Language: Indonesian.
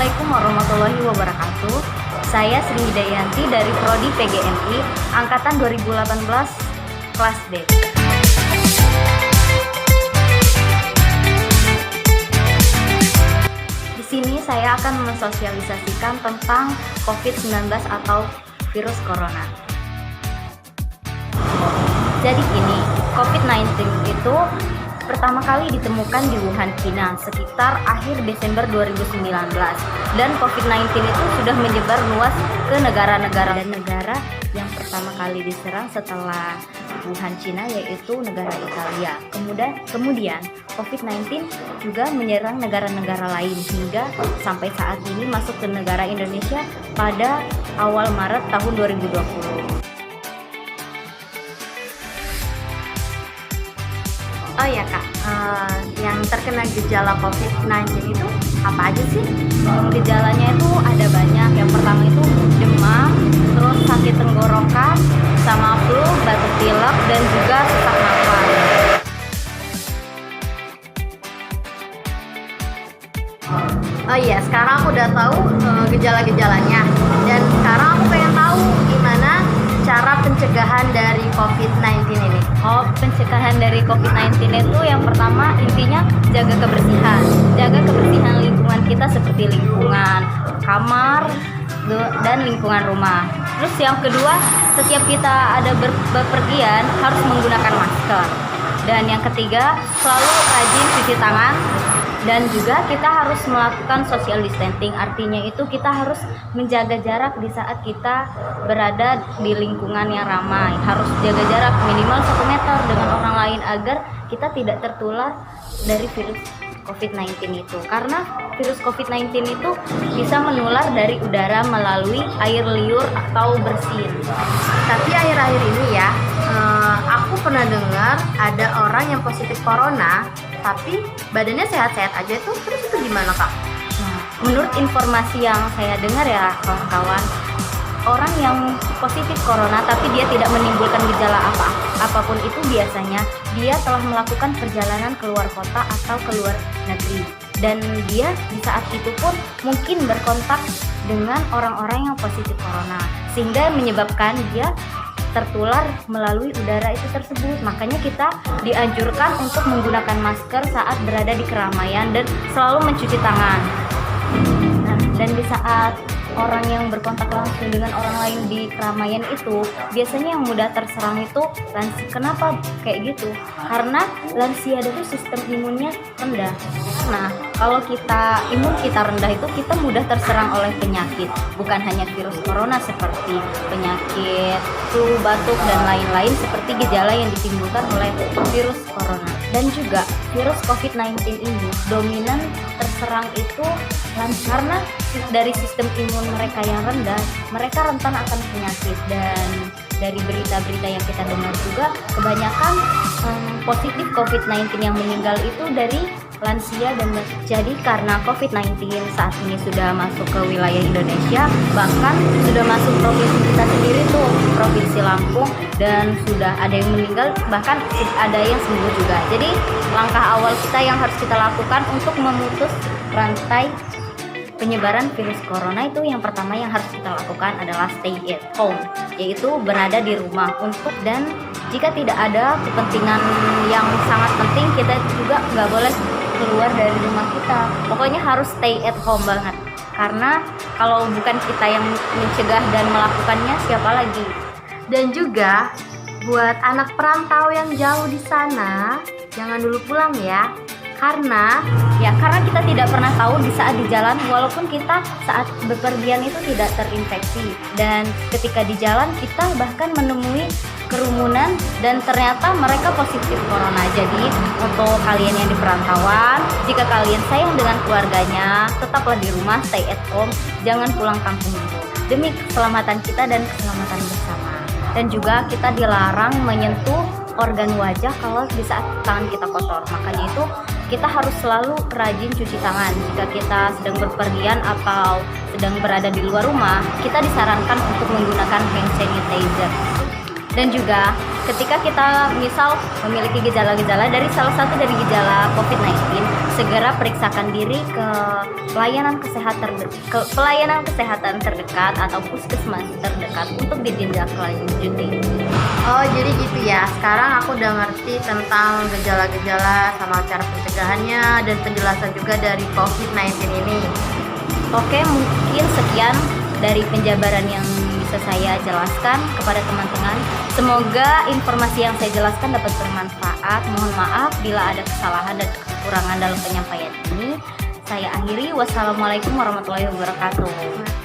Assalamualaikum warahmatullahi wabarakatuh. Saya Sri Hidayanti dari Prodi PGMI angkatan 2018 kelas D. Di sini saya akan mensosialisasikan tentang COVID-19 atau virus corona. Jadi gini, COVID-19 itu pertama kali ditemukan di Wuhan, China sekitar akhir Desember 2019, dan COVID-19 itu sudah menyebar luas ke negara-negara, dan negara yang pertama kali diserang setelah Wuhan, China yaitu negara Italia. Kemudian COVID-19 juga menyerang negara-negara lain hingga sampai saat ini masuk ke negara Indonesia pada awal Maret tahun 2020. Oh ya Kak, yang terkena gejala COVID-19 itu apa aja sih? Gejalanya itu ada banyak. Yang pertama itu demam, terus sakit tenggorokan, sama flu, batuk pilek, dan juga sesak nafas. Oh iya, sekarang aku udah tahu gejala-gejalanya, dan sekarang aku pengen tahu gimana cara pencegahan dari COVID-19 ini. Pencegahan dari COVID-19 itu yang pertama intinya jaga kebersihan. Jaga kebersihan lingkungan kita seperti lingkungan kamar dan lingkungan rumah. Terus yang kedua, setiap kita ada bepergian harus menggunakan masker. Dan yang ketiga, selalu rajin cuci tangan. Dan juga kita harus melakukan social distancing, artinya itu kita harus menjaga jarak di saat kita berada di lingkungan yang ramai. Harus jaga jarak minimal 1 meter dengan orang lain agar kita tidak tertular dari virus COVID-19 itu. Karena virus COVID-19 itu bisa menular dari udara melalui air liur atau bersin. Tapi akhir-akhir ini ya, aku pernah dengar ada orang yang positif corona tapi badannya sehat-sehat aja tuh. Terus itu gimana Kak? Menurut informasi yang saya dengar ya kawan-kawan, orang yang positif corona tapi dia tidak menimbulkan gejala apapun itu biasanya dia telah melakukan perjalanan keluar kota atau keluar negeri, dan dia di saat itu pun mungkin berkontak dengan orang-orang yang positif corona sehingga menyebabkan dia tertular melalui udara itu tersebut. Makanya kita dianjurkan untuk menggunakan masker saat berada di keramaian dan selalu mencuci tangan. Nah, dan di saat orang yang berkontak langsung dengan orang lain di keramaian itu biasanya yang mudah terserang itu lansia. Kenapa kayak gitu? Karena lansia itu sistem imunnya rendah. Nah, kalau imun kita rendah itu kita mudah terserang oleh penyakit, bukan hanya virus corona seperti penyakit flu, batuk, dan lain-lain seperti gejala yang ditimbulkan oleh virus corona. Dan juga virus COVID-19 ini dominan terserang itu karena dari sistem imun mereka yang rendah, mereka rentan akan penyakit. Dan dari berita-berita yang kita dengar juga kebanyakan positif COVID-19 yang meninggal itu dari lansia. Dan jadi karena COVID-19 saat ini sudah masuk ke wilayah Indonesia, bahkan sudah masuk provinsi kita sendiri tuh, Provinsi Lampung, dan sudah ada yang meninggal, bahkan ada yang sembuh juga. Jadi langkah awal kita yang harus kita lakukan untuk memutus rantai penyebaran virus corona itu, yang pertama yang harus kita lakukan adalah stay at home, yaitu berada di rumah dan jika tidak ada kepentingan yang sangat penting, kita juga nggak boleh keluar dari rumah kita. Pokoknya harus stay at home banget, karena kalau bukan kita yang mencegah dan melakukannya, siapa lagi? Dan juga buat anak perantau yang jauh di sana, jangan dulu pulang ya. Karena kita tidak pernah tahu di saat di jalan, walaupun kita saat bepergian itu tidak terinfeksi, dan ketika di jalan kita bahkan menemui kerumunan dan ternyata mereka positif corona. Jadi untuk kalian yang di perantauan, jika kalian sayang dengan keluarganya, tetaplah di rumah, stay at home, jangan pulang kampung dulu, demi keselamatan kita dan keselamatan bersama. Dan juga kita dilarang menyentuh organ wajah kalau di saat tangan kita kotor. Makanya itu kita harus selalu rajin cuci tangan. Jika kita sedang berpergian atau sedang berada di luar rumah, kita disarankan untuk menggunakan hand sanitizer. Dan juga ketika kita misal memiliki gejala-gejala dari salah satu dari gejala COVID-19, segera periksakan diri ke pelayanan kesehatan terdekat atau puskesmas terdekat untuk ditindaklanjuti. Oh, jadi gitu ya. Sekarang aku udah ngerti tentang gejala-gejala sama cara pencegahannya dan penjelasan juga dari COVID-19 ini. Oke, mungkin sekian dari penjabaran yang bisa saya jelaskan kepada teman-teman. Semoga informasi yang saya jelaskan dapat bermanfaat. Mohon maaf bila ada kesalahan dan kekurangan dalam penyampaian ini. Saya akhiri. Wassalamualaikum warahmatullahi wabarakatuh.